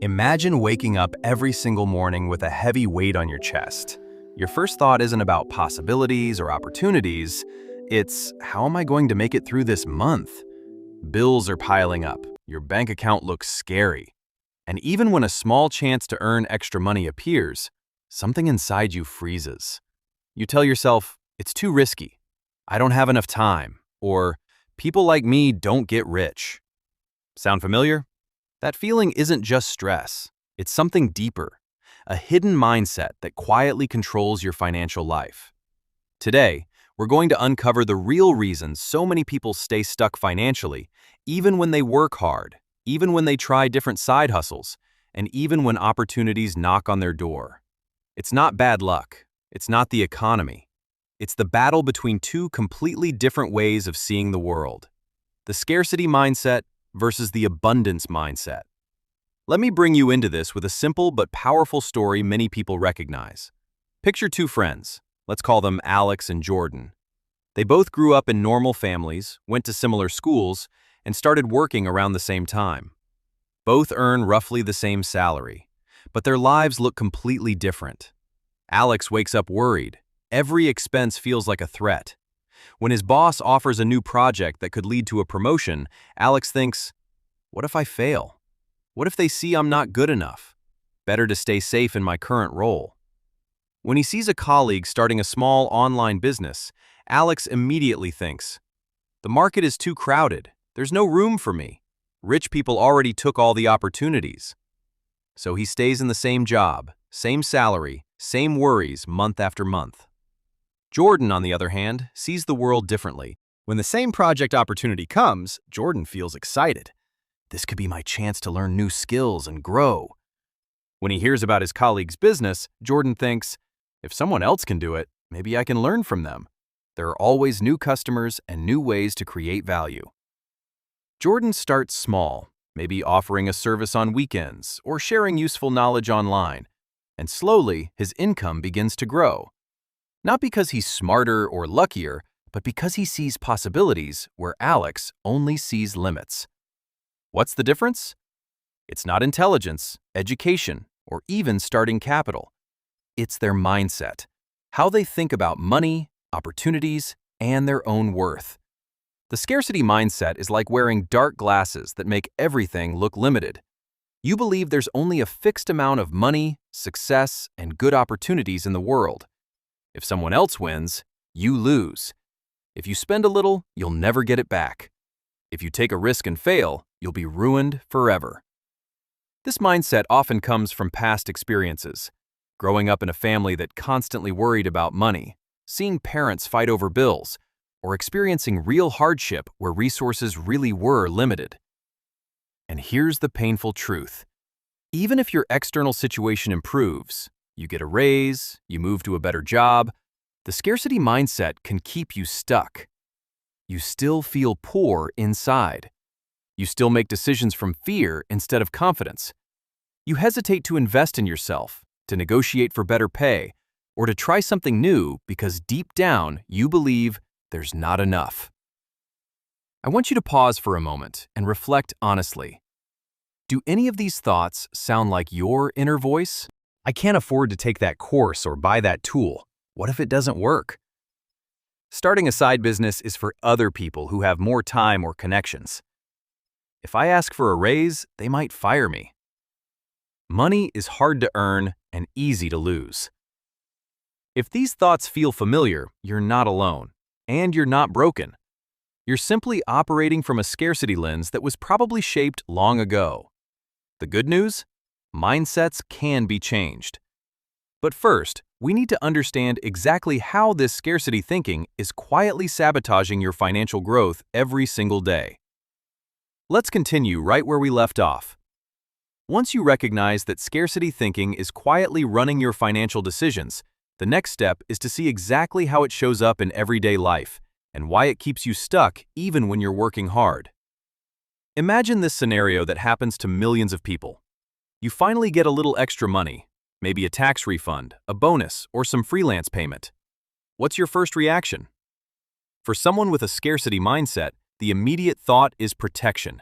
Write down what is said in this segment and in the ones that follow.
Imagine waking up every single morning with a heavy weight on your chest. Your first thought isn't about possibilities or opportunities, it's how am I going to make it through this month? Bills are piling up, your bank account looks scary, and even when a small chance to earn extra money appears, something inside you freezes. You tell yourself, it's too risky, I don't have enough time, or people like me don't get rich. Sound familiar? That feeling isn't just stress, it's something deeper, a hidden mindset that quietly controls your financial life. Today, we're going to uncover the real reasons so many people stay stuck financially, even when they work hard, even when they try different side hustles, and even when opportunities knock on their door. It's not bad luck, it's not the economy. It's the battle between two completely different ways of seeing the world. The scarcity mindset versus the abundance mindset. Let me bring you into this with a simple but powerful story many people recognize. Picture two friends. Let's call them Alex and Jordan. They both grew up in normal families, went to similar schools, and started working around the same time. Both earn roughly the same salary, but their lives look completely different. Alex wakes up worried. Every expense feels like a threat. When his boss offers a new project that could lead to a promotion, Alex thinks, what if I fail? What if they see I'm not good enough? Better to stay safe in my current role. When he sees a colleague starting a small online business, Alex immediately thinks, the market is too crowded. There's no room for me. Rich people already took all the opportunities. So he stays in the same job, same salary, same worries month after month. Jordan, on the other hand, sees the world differently. When the same project opportunity comes, Jordan feels excited. This could be my chance to learn new skills and grow. When he hears about his colleague's business, Jordan thinks, if someone else can do it, maybe I can learn from them. There are always new customers and new ways to create value. Jordan starts small, maybe offering a service on weekends or sharing useful knowledge online, and slowly his income begins to grow. Not because he's smarter or luckier, but because he sees possibilities where Alex only sees limits. What's the difference? It's not intelligence, education, or even starting capital. It's their mindset, how they think about money, opportunities, and their own worth. The scarcity mindset is like wearing dark glasses that make everything look limited. You believe there's only a fixed amount of money, success, and good opportunities in the world. If someone else wins, you lose. If you spend a little, you'll never get it back. If you take a risk and fail, you'll be ruined forever. This mindset often comes from past experiences. Growing up in a family that constantly worried about money, seeing parents fight over bills, or experiencing real hardship where resources really were limited. And here's the painful truth. Even if your external situation improves, you get a raise, you move to a better job, the scarcity mindset can keep you stuck. You still feel poor inside. You still make decisions from fear instead of confidence. You hesitate to invest in yourself, to negotiate for better pay, or to try something new because deep down you believe there's not enough. I want you to pause for a moment and reflect honestly. Do any of these thoughts sound like your inner voice? I can't afford to take that course or buy that tool. What if it doesn't work? Starting a side business is for other people who have more time or connections. If I ask for a raise, they might fire me. Money is hard to earn and easy to lose. If these thoughts feel familiar, you're not alone, and you're not broken. You're simply operating from a scarcity lens that was probably shaped long ago. The good news? Mindsets can be changed. But first, we need to understand exactly how this scarcity thinking is quietly sabotaging your financial growth every single day. Let's continue right where we left off. Once you recognize that scarcity thinking is quietly running your financial decisions, the next step is to see exactly how it shows up in everyday life and why it keeps you stuck even when you're working hard. Imagine this scenario that happens to millions of people. You finally get a little extra money, maybe a tax refund, a bonus, or some freelance payment. What's your first reaction? For someone with a scarcity mindset, the immediate thought is protection.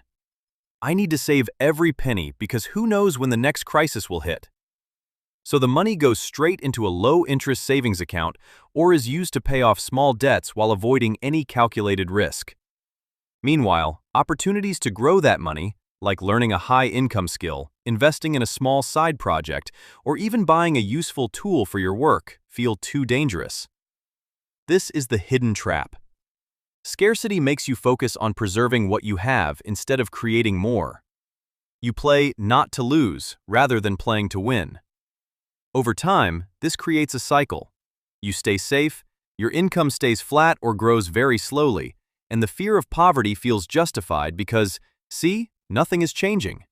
I need to save every penny because who knows when the next crisis will hit. So the money goes straight into a low-interest savings account or is used to pay off small debts while avoiding any calculated risk. Meanwhile, opportunities to grow that money, like learning a high-income skill, investing in a small side project, or even buying a useful tool for your work, feel too dangerous. This is the hidden trap. Scarcity makes you focus on preserving what you have instead of creating more. You play not to lose rather than playing to win. Over time, this creates a cycle. You stay safe, your income stays flat or grows very slowly, and the fear of poverty feels justified because, see, nothing is changing.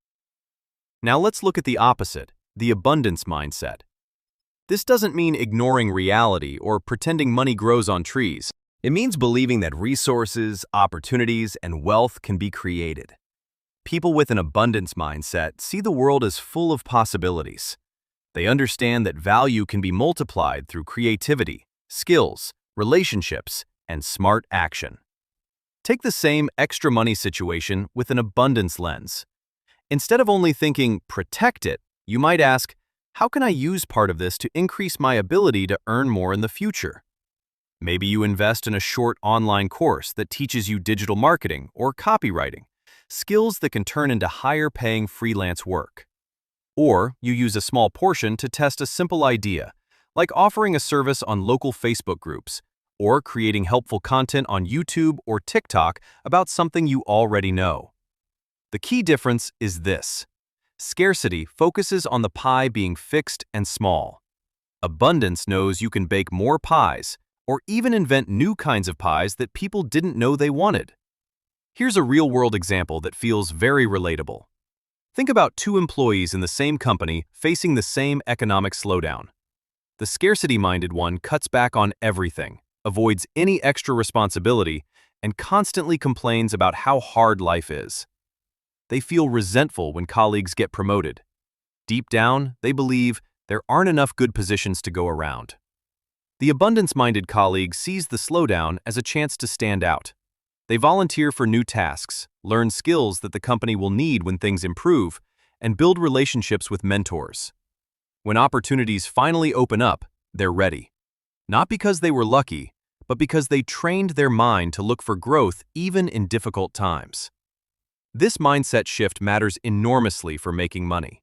Now let's look at the opposite, the abundance mindset. This doesn't mean ignoring reality or pretending money grows on trees. It means believing that resources, opportunities, and wealth can be created. People with an abundance mindset see the world as full of possibilities. They understand that value can be multiplied through creativity, skills, relationships, and smart action. Take the same extra money situation with an abundance lens. Instead of only thinking, protect it, you might ask, how can I use part of this to increase my ability to earn more in the future? Maybe you invest in a short online course that teaches you digital marketing or copywriting, skills that can turn into higher-paying freelance work. Or you use a small portion to test a simple idea, like offering a service on local Facebook groups, or creating helpful content on YouTube or TikTok about something you already know. The key difference is this. Scarcity focuses on the pie being fixed and small. Abundance knows you can bake more pies, or even invent new kinds of pies that people didn't know they wanted. Here's a real-world example that feels very relatable. Think about two employees in the same company facing the same economic slowdown. The scarcity-minded one cuts back on everything, avoids any extra responsibility, and constantly complains about how hard life is. They feel resentful when colleagues get promoted. Deep down, they believe there aren't enough good positions to go around. The abundance-minded colleague sees the slowdown as a chance to stand out. They volunteer for new tasks, learn skills that the company will need when things improve, and build relationships with mentors. When opportunities finally open up, they're ready. Not because they were lucky, but because they trained their mind to look for growth even in difficult times. This mindset shift matters enormously for making money.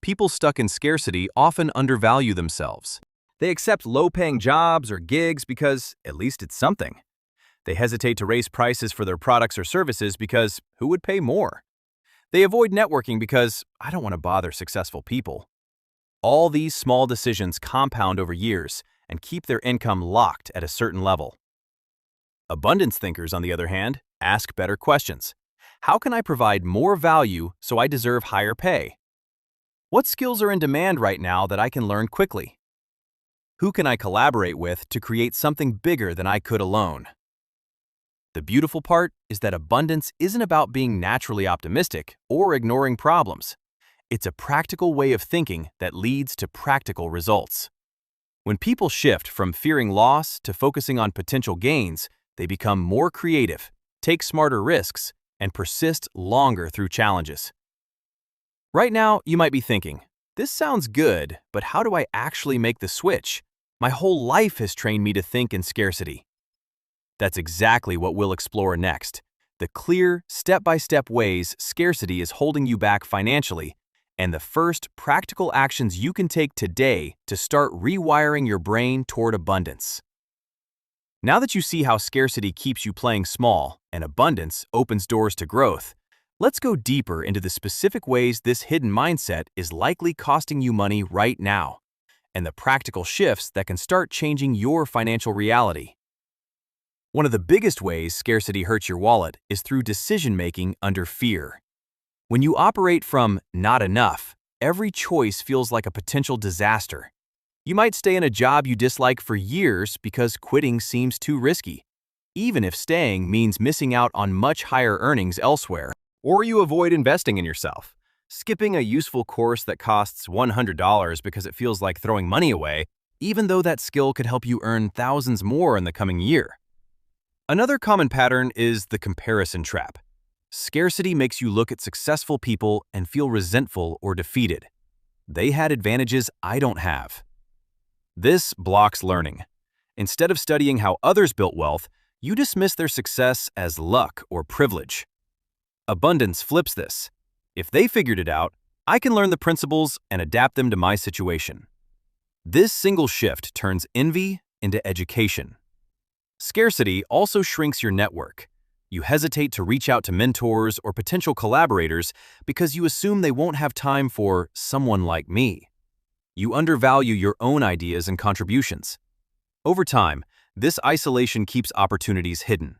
People stuck in scarcity often undervalue themselves. They accept low-paying jobs or gigs because, at least it's something. They hesitate to raise prices for their products or services because who would pay more? They avoid networking because I don't want to bother successful people. All these small decisions compound over years and keep their income locked at a certain level. Abundance thinkers, on the other hand, ask better questions. How can I provide more value so I deserve higher pay? What skills are in demand right now that I can learn quickly? Who can I collaborate with to create something bigger than I could alone? The beautiful part is that abundance isn't about being naturally optimistic or ignoring problems. It's a practical way of thinking that leads to practical results. When people shift from fearing loss to focusing on potential gains, they become more creative, take smarter risks, and persist longer through challenges. Right now, you might be thinking, this sounds good, but how do I actually make the switch? My whole life has trained me to think in scarcity. That's exactly what we'll explore next. The clear, step-by-step ways scarcity is holding you back financially, and the first practical actions you can take today to start rewiring your brain toward abundance. Now that you see how scarcity keeps you playing small and abundance opens doors to growth, let's go deeper into the specific ways this hidden mindset is likely costing you money right now, and the practical shifts that can start changing your financial reality. One of the biggest ways scarcity hurts your wallet is through decision-making under fear. When you operate from not enough, every choice feels like a potential disaster. You might stay in a job you dislike for years because quitting seems too risky, even if staying means missing out on much higher earnings elsewhere. Or you avoid investing in yourself, skipping a useful course that costs $100 because it feels like throwing money away, even though that skill could help you earn thousands more in the coming year. Another common pattern is the comparison trap. Scarcity makes you look at successful people and feel resentful or defeated. They had advantages I don't have. This blocks learning. Instead of studying how others built wealth, you dismiss their success as luck or privilege. Abundance flips this. If they figured it out, I can learn the principles and adapt them to my situation. This single shift turns envy into education. Scarcity also shrinks your network. You hesitate to reach out to mentors or potential collaborators because you assume they won't have time for someone like me. You undervalue your own ideas and contributions. Over time, this isolation keeps opportunities hidden.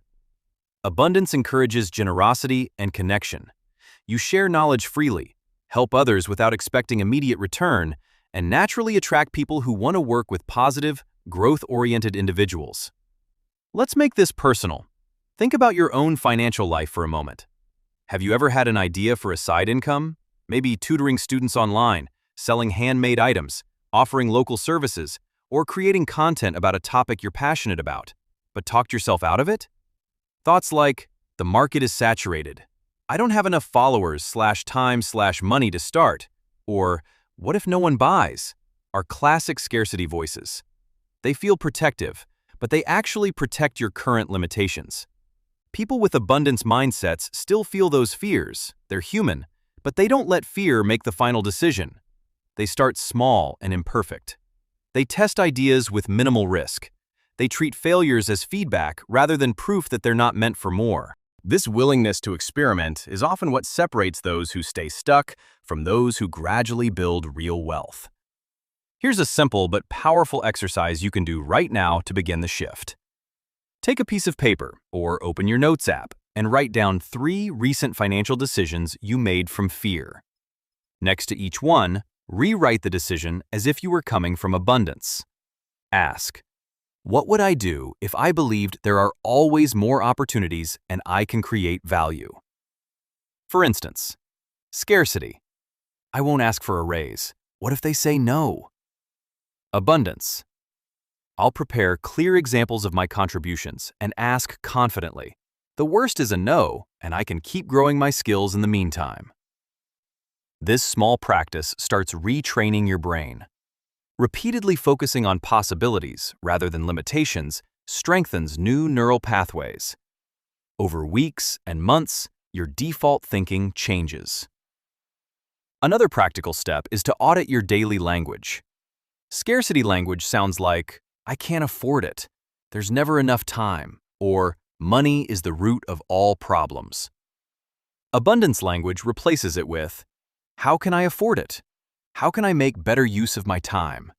Abundance encourages generosity and connection. You share knowledge freely, help others without expecting immediate return, and naturally attract people who want to work with positive, growth-oriented individuals. Let's make this personal. Think about your own financial life for a moment. Have you ever had an idea for a side income? Maybe tutoring students online, selling handmade items, offering local services, or creating content about a topic you're passionate about, but talked yourself out of it? Thoughts like, the market is saturated, I don't have enough followers/time/money to start, or what if no one buys, are classic scarcity voices. They feel protective, but they actually protect your current limitations. People with abundance mindsets still feel those fears. They're human, but they don't let fear make the final decision. They start small and imperfect. They test ideas with minimal risk. They treat failures as feedback rather than proof that they're not meant for more. This willingness to experiment is often what separates those who stay stuck from those who gradually build real wealth. Here's a simple but powerful exercise you can do right now to begin the shift. Take a piece of paper or open your Notes app and write down 3 recent financial decisions you made from fear. Next to each one, rewrite the decision as if you were coming from abundance. Ask, what would I do if I believed there are always more opportunities and I can create value? For instance, scarcity. I won't ask for a raise. What if they say no? Abundance. I'll prepare clear examples of my contributions and ask confidently. The worst is a no, and I can keep growing my skills in the meantime. This small practice starts retraining your brain. Repeatedly focusing on possibilities rather than limitations strengthens new neural pathways. Over weeks and months, your default thinking changes. Another practical step is to audit your daily language. Scarcity language sounds like, I can't afford it, there's never enough time, or money is the root of all problems. Abundance language replaces it with, how can I afford it? How can I make better use of my time?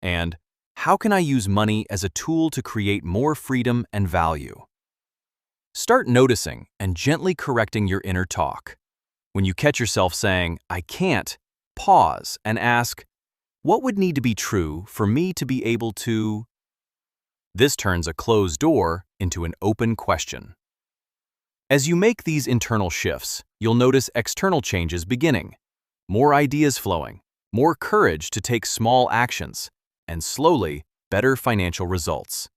And how can I use money as a tool to create more freedom and value? Start noticing and gently correcting your inner talk. When you catch yourself saying, I can't, pause and ask, what would need to be true for me to be able to? This turns a closed door into an open question. As you make these internal shifts, you'll notice external changes beginning, more ideas flowing, more courage to take small actions, and slowly, better financial results.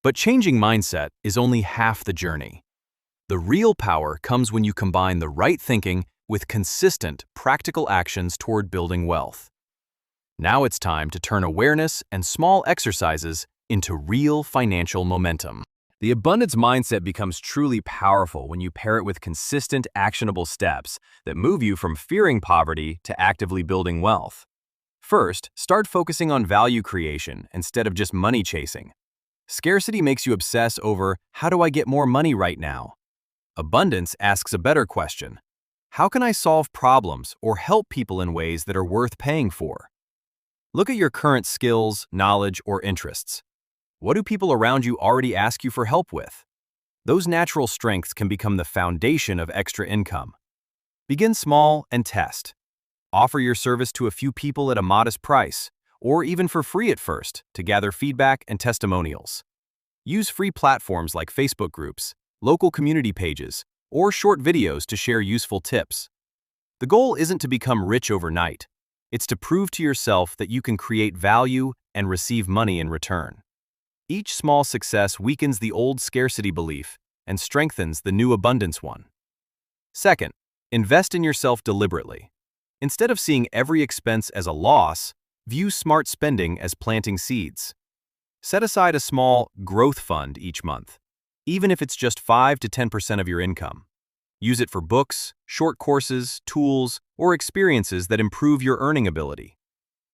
But changing mindset is only half the journey. The real power comes when you combine the right thinking with consistent, practical actions toward building wealth. Now it's time to turn awareness and small exercises into real financial momentum. The abundance mindset becomes truly powerful when you pair it with consistent, actionable steps that move you from fearing poverty to actively building wealth. First, start focusing on value creation instead of just money chasing. Scarcity makes you obsess over, how do I get more money right now? Abundance asks a better question. How can I solve problems or help people in ways that are worth paying for? Look at your current skills, knowledge, or interests. What do people around you already ask you for help with? Those natural strengths can become the foundation of extra income. Begin small and test. Offer your service to a few people at a modest price, or even for free at first, to gather feedback and testimonials. Use free platforms like Facebook groups, local community pages, or short videos to share useful tips. The goal isn't to become rich overnight. It's to prove to yourself that you can create value and receive money in return. Each small success weakens the old scarcity belief and strengthens the new abundance one. Second, invest in yourself deliberately. Instead of seeing every expense as a loss, view smart spending as planting seeds. Set aside a small growth fund each month, even if it's just 5 to 10% of your income. Use it for books, short courses, tools, or experiences that improve your earning ability.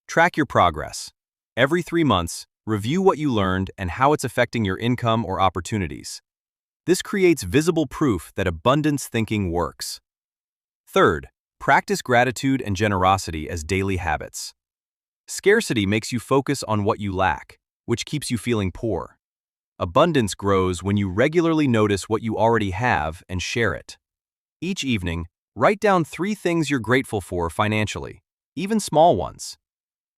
Track your progress. Every 3 months, review what you learned and how it's affecting your income or opportunities. This creates visible proof that abundance thinking works. Third, practice gratitude and generosity as daily habits. Scarcity makes you focus on what you lack, which keeps you feeling poor. Abundance grows when you regularly notice what you already have and share it. Each evening, write down 3 things you're grateful for financially, even small ones.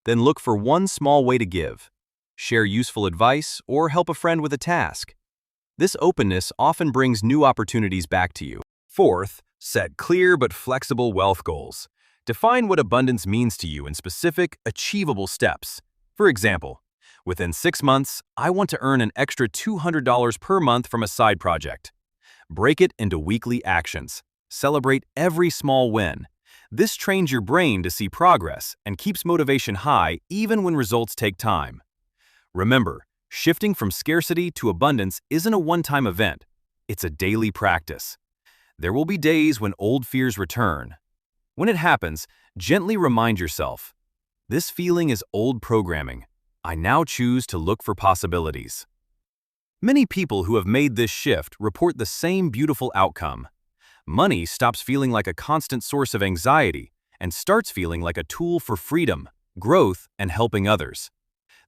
Then look for one small way to give. Share useful advice or help a friend with a task. This openness often brings new opportunities back to you. Fourth, set clear but flexible wealth goals. Define what abundance means to you in specific, achievable steps. For example, within 6 months, I want to earn an extra $200 per month from a side project. Break it into weekly actions. Celebrate every small win. This trains your brain to see progress and keeps motivation high even when results take time. Remember, shifting from scarcity to abundance isn't a one-time event. It's a daily practice. There will be days when old fears return. When it happens, gently remind yourself, this feeling is old programming. I now choose to look for possibilities. Many people who have made this shift report the same beautiful outcome. Money stops feeling like a constant source of anxiety and starts feeling like a tool for freedom, growth, and helping others.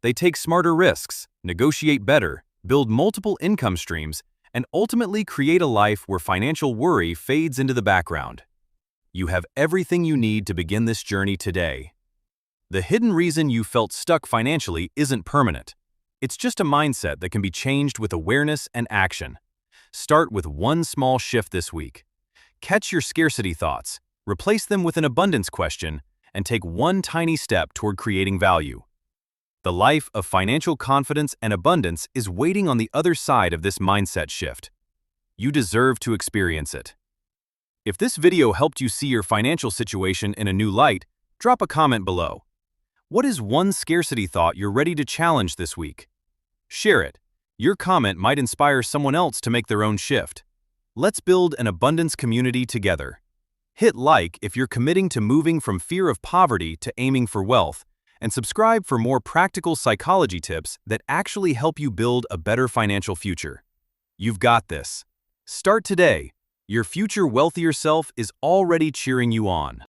They take smarter risks, negotiate better, build multiple income streams, and ultimately create a life where financial worry fades into the background. You have everything you need to begin this journey today. The hidden reason you felt stuck financially isn't permanent. It's just a mindset that can be changed with awareness and action. Start with one small shift this week. Catch your scarcity thoughts, replace them with an abundance question, and take one tiny step toward creating value. The life of financial confidence and abundance is waiting on the other side of this mindset shift. You deserve to experience it. If this video helped you see your financial situation in a new light, drop a comment below. What is one scarcity thought you're ready to challenge this week? Share it. Your comment might inspire someone else to make their own shift. Let's build an abundance community together. Hit like if you're committing to moving from fear of poverty to aiming for wealth, and subscribe for more practical psychology tips that actually help you build a better financial future. You've got this. Start today. Your future wealthier self is already cheering you on.